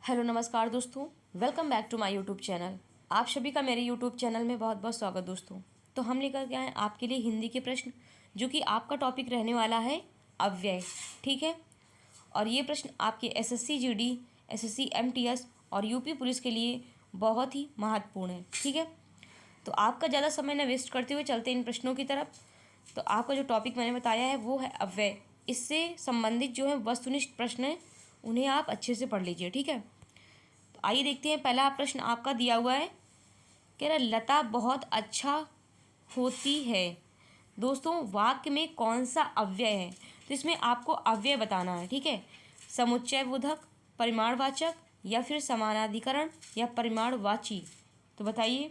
Hello नमस्कार दोस्तों, welcome back to my YouTube channel. आप सभी का मेरे यूट्यूब चैनल में बहुत बहुत स्वागत दोस्तों। तो हम लेकर के आए आपके लिए हिंदी के प्रश्न, जो कि आपका टॉपिक रहने वाला है अव्यय। ठीक है, और ये प्रश्न आपके एसएससी जीडी, एसएससी एमटीएस और यूपी पुलिस के लिए बहुत ही महत्वपूर्ण है। ठीक है, तो आपका ज़्यादा समय न वेस्ट करते हुए चलते इन प्रश्नों की तरफ। तो आपका जो टॉपिक मैंने बताया है वो है अव्यय। इससे संबंधित जो है वस्तुनिष्ठ प्रश्न है, उन्हें आप अच्छे से पढ़ लीजिए। ठीक है, तो आइए देखते हैं। पहला प्रश्न आपका दिया हुआ है, कह रहा लता बहुत अच्छा होती है। दोस्तों, वाक्य में कौन सा अव्यय है? तो इसमें आपको अव्यय बताना है। ठीक है, समुच्चय बोधक, परिमाणवाचक या फिर समानाधिकरण या परिमाणवाची। तो बताइए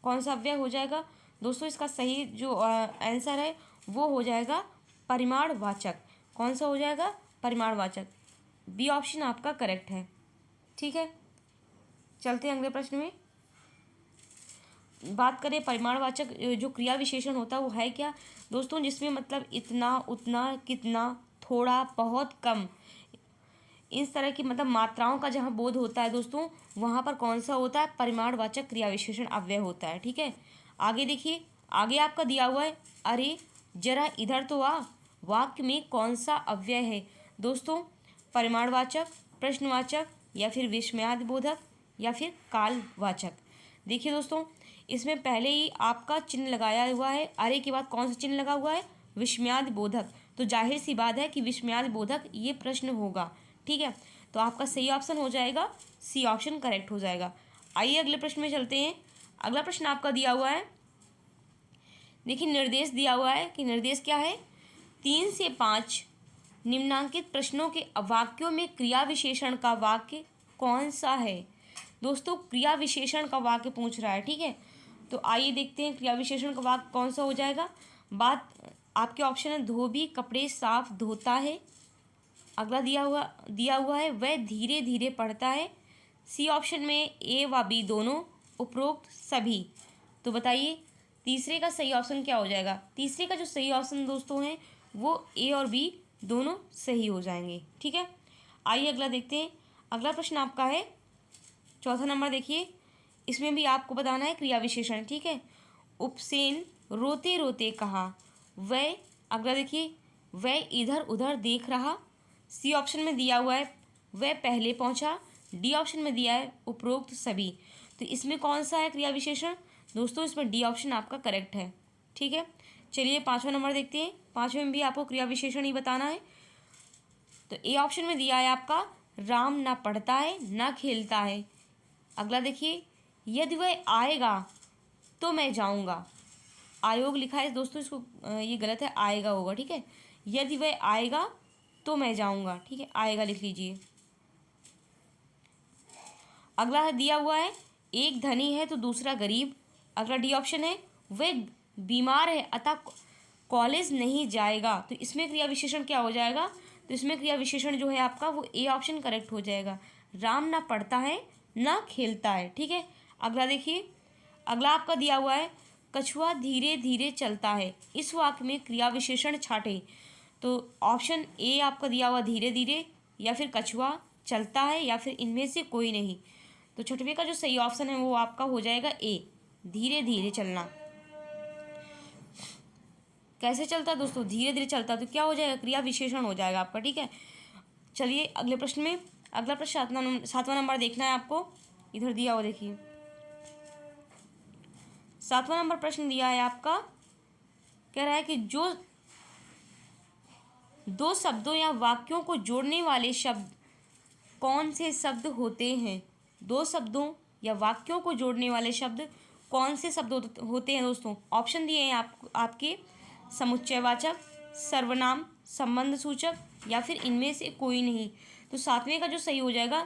कौन सा अव्यय हो जाएगा। दोस्तों, इसका सही जो आंसर है वो हो जाएगा परिमाणवाचक। कौन सा हो जाएगा? परिमाणवाचक। बी ऑप्शन आपका करेक्ट है। ठीक है, चलते हैं अगले प्रश्न में। बात करें परिमाणवाचक जो क्रिया विशेषण होता है वो है क्या दोस्तों? जिसमें मतलब इतना, उतना, कितना, थोड़ा, बहुत, कम, इस तरह की मतलब मात्राओं का जहाँ बोध होता है दोस्तों, वहाँ पर कौन सा होता है? परिमाणवाचक क्रिया विशेषण अव्यय होता है। ठीक है, आगे देखिए। आगे आपका दिया हुआ है, अरे जरा इधर तो आ। वाक्य में कौन सा अव्यय है दोस्तों? परिमाणवाचक, प्रश्नवाचक या फिर विस्मयादि बोधक या फिर कालवाचक। देखिए दोस्तों, इसमें पहले ही आपका चिन्ह लगाया हुआ है। अरे के बाद कौन सा चिन्ह लगा हुआ है? विस्मयादि बोधक। तो जाहिर सी बात है कि विस्मयादि बोधक ये प्रश्न होगा। ठीक है, तो आपका सही ऑप्शन हो जाएगा सी ऑप्शन, करेक्ट हो जाएगा। आइए अगले प्रश्न में चलते हैं। अगला प्रश्न आपका दिया हुआ है, देखिए निर्देश दिया हुआ है कि निर्देश क्या है? 3 से 5 निम्नांकित प्रश्नों के वाक्यों में क्रिया विशेषण का वाक्य कौन सा है? दोस्तों, क्रिया विशेषण का वाक्य पूछ रहा है। ठीक है, तो आइए देखते हैं क्रिया विशेषण का वाक्य कौन सा हो जाएगा। बात आपके ऑप्शन है, धोबी कपड़े साफ धोता है। अगला दिया हुआ है, वह धीरे धीरे पढ़ता है। सी ऑप्शन में ए व बी दोनों, उपरोक्त सभी। तो बताइए तीसरे का सही ऑप्शन क्या हो जाएगा? तीसरे का जो सही ऑप्शन दोस्तों है वो ए और बी दोनों सही हो जाएंगे। ठीक है, आइए अगला देखते हैं। अगला प्रश्न आपका है चौथा नंबर। देखिए, इसमें भी आपको बताना है क्रिया विशेषण। ठीक है, उपसेन रोते रोते कहा, वह, अगला देखिए, वह इधर उधर देख रहा। सी ऑप्शन में दिया हुआ है, वह पहले पहुंचा। डी ऑप्शन में दिया है उपरोक्त सभी। तो इसमें कौन सा है क्रिया विशेषण दोस्तों? इसमें डी ऑप्शन आपका करेक्ट है। ठीक है, चलिए 5वां नंबर देखते हैं। 5वें में भी आपको क्रिया विशेषण ही बताना है। तो ए ऑप्शन में दिया है आपका, राम ना पढ़ता है ना खेलता है। अगला देखिए, यदि वह आएगा तो मैं जाऊंगा। आयोग लिखा है दोस्तों, इसको ये गलत है, आएगा होगा। ठीक है, यदि वह आएगा तो मैं जाऊंगा। ठीक है, आएगा लिख लीजिए। अगला है दिया हुआ है, एक धनी है तो दूसरा गरीब। अगला डी ऑप्शन है, वह बीमार है अतः कॉलेज नहीं जाएगा। तो इसमें क्रिया विशेषण क्या हो जाएगा? तो इसमें क्रिया विशेषण जो है आपका वो ए ऑप्शन करेक्ट हो जाएगा। राम ना पढ़ता है ना खेलता है। ठीक है, अगला देखिए। अगला आपका दिया हुआ है, कछुआ धीरे धीरे चलता है। इस वाक्य में क्रिया विशेषण छाटे। तो ऑप्शन ए आपका दिया हुआ धीरे धीरे, या फिर कछुआ चलता है, या फिर इनमें से कोई नहीं। तो छठवें का जो सही ऑप्शन है वो आपका हो जाएगा ए, धीरे धीरे चलना। कैसे चलता है दोस्तों? धीरे धीरे चलता है, तो क्या हो जाएगा? क्रिया विशेषण हो जाएगा आपका। ठीक है, चलिए अगले प्रश्न में। अगला प्रश्न 7वां नंबर देखना है आपको। इधर दिया हुआ देखिए, 7वां नंबर प्रश्न दिया है आपका, कह रहा है कि जो दो शब्दों या वाक्यों को जोड़ने वाले शब्द कौन से शब्द होते हैं? दो शब्दों या वाक्यों को जोड़ने वाले शब्द कौन से शब्द होते हैं दोस्तों? ऑप्शन दिए हैं आपके, समुच्चयवाचक, सर्वनाम, संबंध सूचक या फिर इनमें से कोई नहीं। तो 7वें का जो सही हो जाएगा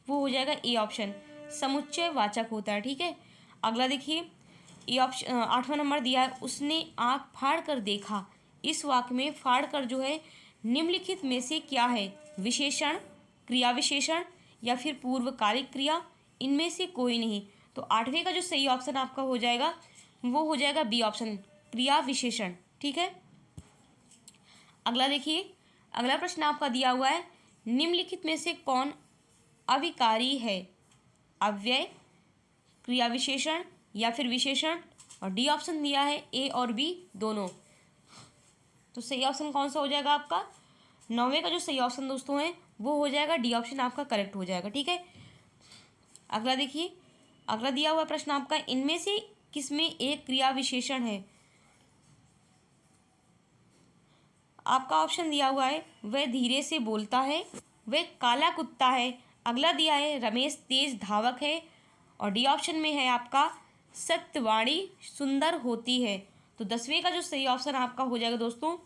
वो हो जाएगा ए ऑप्शन, समुच्चयवाचक होता है। ठीक है, अगला देखिए, ए ऑप्शन 8वां नंबर दिया है, उसने आँख फाड़ कर देखा। इस वाक्य में फाड़ कर जो है निम्नलिखित में से क्या है? विशेषण, क्रिया विशेषण या फिर पूर्वकालिक क्रिया, इनमें से कोई नहीं। तो 8वें का जो सही ऑप्शन आपका हो जाएगा वो हो जाएगा बी ऑप्शन, क्रिया विशेषण। ठीक है, अगला देखिए। अगला प्रश्न आपका दिया हुआ है, निम्नलिखित में से कौन अविकारी है। अव्यय, क्रिया विशेषण या फिर विशेषण, और डी ऑप्शन दिया है ए और बी दोनों। तो सही ऑप्शन कौन सा हो जाएगा आपका? 9वें का जो सही ऑप्शन दोस्तों है वो हो जाएगा डी ऑप्शन आपका करेक्ट हो जाएगा। ठीक है, अगला देखिए, अगला दिया हुआ प्रश्न आपका, इनमें से किसमें एक क्रिया विशेषण है? आपका ऑप्शन दिया हुआ है वह धीरे से बोलता है, वह काला कुत्ता है। अगला दिया है रमेश तेज धावक है, और डी ऑप्शन में है आपका सत्यवाणी सुंदर होती है। तो 10वें का जो सही ऑप्शन आपका हो जाएगा दोस्तों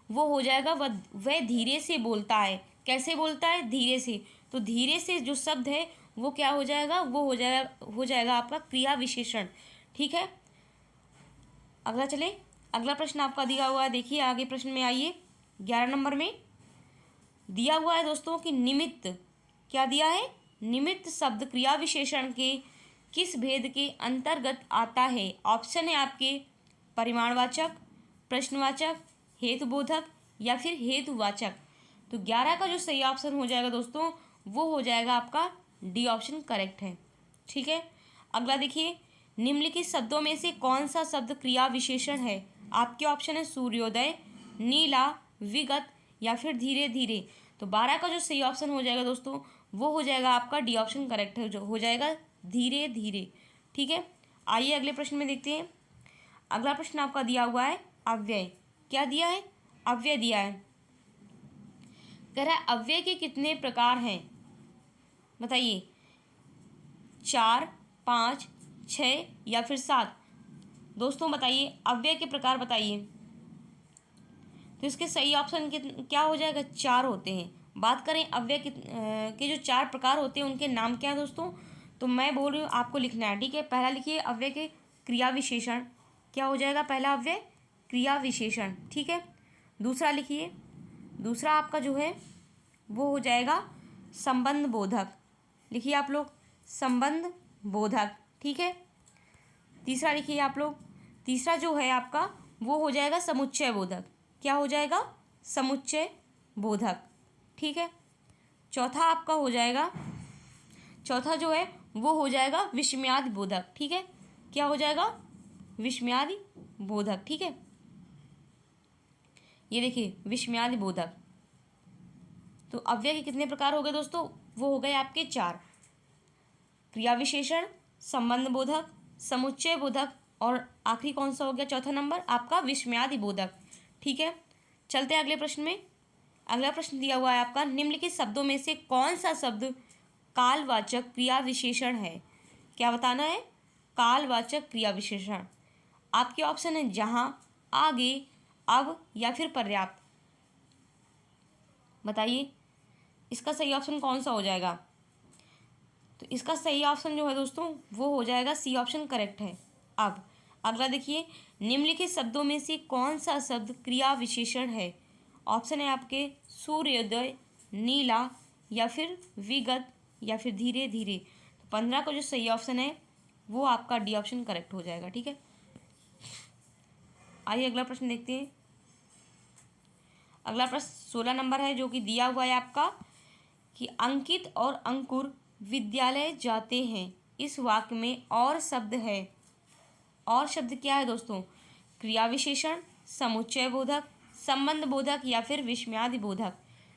वो हो जाएगा वह धीरे से बोलता है। कैसे बोलता है? धीरे से। तो धीरे से जो शब्द है वो क्या हो जाएगा? वो हो जाएगा आपका क्रिया विशेषण। ठीक है, अगला चले, अगला प्रश्न आपका दिया हुआ है, देखिए आगे प्रश्न में आइए। 11 नंबर में दिया हुआ है दोस्तों कि निमित्त, क्या दिया है? निमित्त शब्द क्रिया विशेषण के किस भेद के अंतर्गत आता है? ऑप्शन है आपके परिमाणवाचक, प्रश्नवाचक, हेतुबोधक या फिर हेतुवाचक। तो 11 का जो सही ऑप्शन हो जाएगा दोस्तों वो हो जाएगा आपका डी ऑप्शन करेक्ट है। ठीक है, अगला देखिए, निम्नलिखित शब्दों में से कौन सा शब्द क्रिया विशेषण है? आपके ऑप्शन है सूर्योदय, नीला, विगत या फिर धीरे धीरे। तो 12 का जो सही ऑप्शन हो जाएगा दोस्तों वो हो जाएगा आपका डी ऑप्शन करेक्ट है, जो हो जाएगा धीरे धीरे। ठीक है, आइए अगले प्रश्न में देखते हैं। अगला प्रश्न आपका दिया हुआ है अव्यय, क्या दिया है? अव्यय दिया है। कह रहा है अव्यय के कितने प्रकार हैं? बताइए, 4, 5, 6 या फिर 7? दोस्तों बताइए अव्यय के प्रकार बताइए। तो इसके सही ऑप्शन क्या हो जाएगा? 4 होते हैं। बात करें अव्यय के जो 4 प्रकार होते हैं उनके नाम क्या है दोस्तों? तो मैं बोल रही हूँ आपको लिखना है। ठीक है, पहला लिखिए अव्यय के क्रिया विशेषण, क्या हो जाएगा? पहला अव्यय क्रिया विशेषण। ठीक है, दूसरा लिखिए, दूसरा आपका जो है वो हो जाएगा संबंध बोधक। लिखिए आप लोग संबंध बोधक। ठीक है, तीसरा लिखिए आप लोग, तीसरा जो है आपका वो हो जाएगा समुच्चय बोधक। क्या हो जाएगा? समुच्चय बोधक। ठीक है, चौथा आपका हो जाएगा, चौथा जो है वो हो जाएगा विस्मयादि बोधक। ठीक है, क्या हो जाएगा? विस्मयादि बोधक। ठीक है, ये देखिए विस्मयादि बोधक। तो अव्यय के कितने प्रकार हो गए दोस्तों? वो हो गए आपके 4, क्रिया विशेषण, संबंध बोधक, समुच्चय बोधक, और आखिरी कौन सा हो गया? चौथा नंबर आपका विस्मयादि बोधक। ठीक है, चलते हैं अगले प्रश्न में। अगला प्रश्न दिया हुआ है आपका, निम्नलिखित शब्दों में से कौन सा शब्द कालवाचक क्रिया विशेषण है? क्या बताना है? कालवाचक क्रिया विशेषण। आपके ऑप्शन है जहां, आगे, अब या फिर पर्याप्त। बताइए इसका सही ऑप्शन कौन सा हो जाएगा? तो इसका सही ऑप्शन जो है दोस्तों वो हो जाएगा सी ऑप्शन करेक्ट है। अब अगला देखिए, निम्नलिखित शब्दों में से कौन सा शब्द क्रिया विशेषण है? ऑप्शन है आपके सूर्योदय, नीला या फिर विगत या फिर धीरे धीरे। तो 15 का जो सही ऑप्शन है वो आपका डी ऑप्शन करेक्ट हो जाएगा। ठीक है, आइए अगला प्रश्न देखते हैं। अगला प्रश्न 16 नंबर है, जो कि दिया हुआ है आपका कि अंकित और अंकुर विद्यालय जाते हैं। इस वाक्य में और शब्द है। और शब्द क्या है दोस्तों? क्रिया विशेषण, समुच्चय बोधक, संबंध बोधक या फिर विस्मयादि बोधक।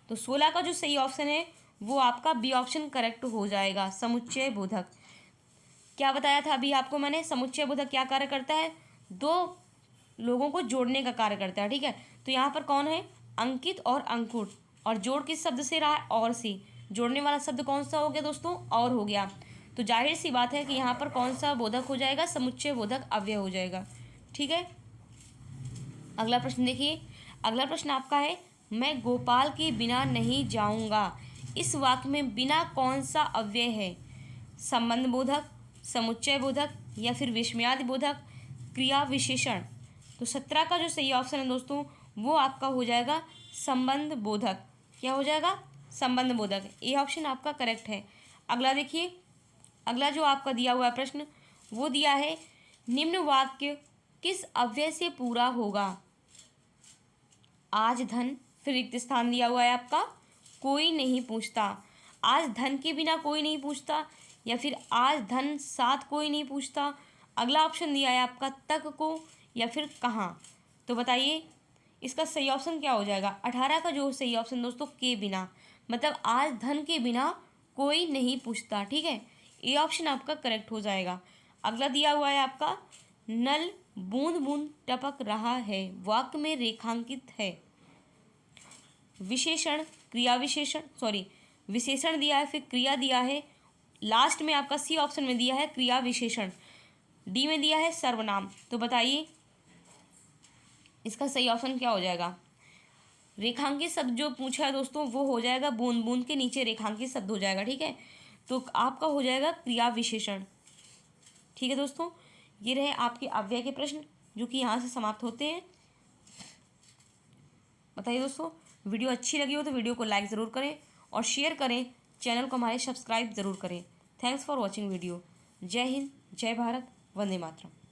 तो 16 का जो सही ऑप्शन है वो आपका बी ऑप्शन करेक्ट हो जाएगा, समुच्चय बोधक। क्या बताया था अभी आपको मैंने? समुच्चय बोधक क्या कार्य करता है? 2 लोगों को जोड़ने का कार्य करता है। ठीक है, तो यहाँ पर कौन है? अंकित और अंकुर, और जोड़ किस शब्द से रहा है? और से। जोड़ने वाला शब्द कौन सा हो गया दोस्तों? और हो गया। तो जाहिर सी बात है कि यहाँ पर कौन सा बोधक हो जाएगा? समुच्चय बोधक अव्यय हो जाएगा। ठीक है, अगला प्रश्न देखिए। अगला प्रश्न आपका है, मैं गोपाल के बिना नहीं जाऊँगा। इस वाक्य में बिना कौन सा अव्यय है? संबंध बोधक, समुच्चय बोधक या फिर विस्मयादि बोधक, क्रिया विशेषण। तो 17 का जो सही ऑप्शन है दोस्तों वो आपका हो जाएगा संबंध बोधक। क्या हो जाएगा? संबंध बोधक। ए ऑप्शन आपका करेक्ट है। अगला देखिए, अगला जो आपका दिया हुआ प्रश्न वो दिया है, निम्न वाक्य किस अव्यय से पूरा होगा? आज धन, फिर रिक्त स्थान दिया हुआ है आपका कोई नहीं पूछता। आज धन के बिना कोई नहीं पूछता, या फिर आज धन साथ कोई नहीं पूछता। अगला ऑप्शन दिया है आपका तक को, या फिर कहाँ। तो बताइए इसका सही ऑप्शन क्या हो जाएगा। 18 का जो सही ऑप्शन दोस्तों के बिना, मतलब आज धन के बिना कोई नहीं पूछता। ठीक है, ये ऑप्शन आपका करेक्ट हो जाएगा। अगला दिया हुआ है आपका नल बूंद बूंद टपक रहा है, वाक्य में रेखांकित है। विशेषण क्रिया विशेषण विशेषण दिया है, फिर क्रिया दिया है, लास्ट में आपका सी ऑप्शन में दिया है क्रिया विशेषण, डी में दिया है सर्वनाम। तो बताइए इसका सही ऑप्शन क्या हो जाएगा। रेखांकित शब्द जो पूछा है दोस्तों वो हो जाएगा बूंद बूंद के नीचे रेखांकित शब्द हो जाएगा। ठीक है, तो आपका हो जाएगा क्रिया विशेषण। ठीक है दोस्तों, ये रहे आपके अव्यय के प्रश्न जो कि यहाँ से समाप्त होते हैं। बताइए दोस्तों, वीडियो अच्छी लगी हो तो वीडियो को लाइक ज़रूर करें और शेयर करें, चैनल को हमारे सब्सक्राइब ज़रूर करें। Thanks for watching video. जय हिंद, जय भारत, वंदे मातरम।